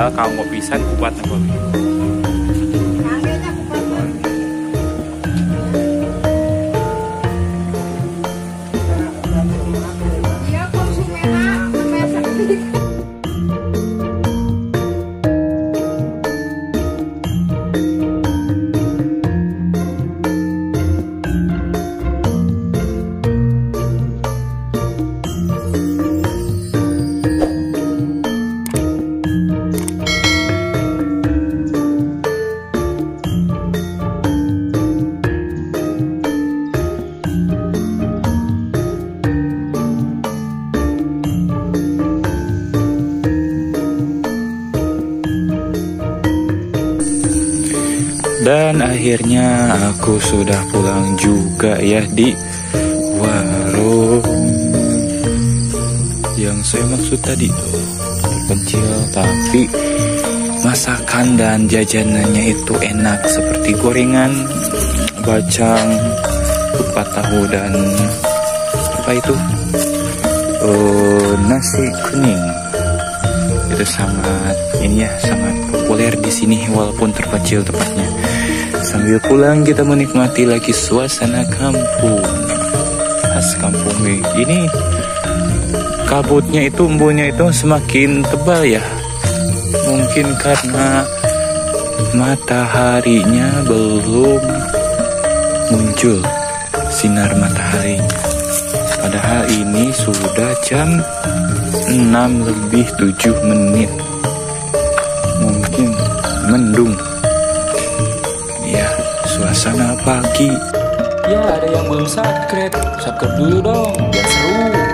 padahal kau nggak pisan kuat apa. Dan akhirnya aku sudah pulang juga ya di warung yang saya maksud tadi tuh, kecil tapi masakan dan jajanannya itu enak seperti gorengan, bacang, kupat tahu dan apa itu nasi kuning. Itu sangat sangat populer di sini walaupun terpencil tempatnya. Sambil pulang kita menikmati lagi suasana kampung khas kampung ini. Kabutnya itu, embunnya itu semakin tebal ya. Mungkin karena mataharinya belum muncul sinar mataharinya. Padahal ini sudah jam 6:07. Mungkin mendung. Ya, suasana pagi. Ya, ada yang belum subscribe dulu dong, biar seru.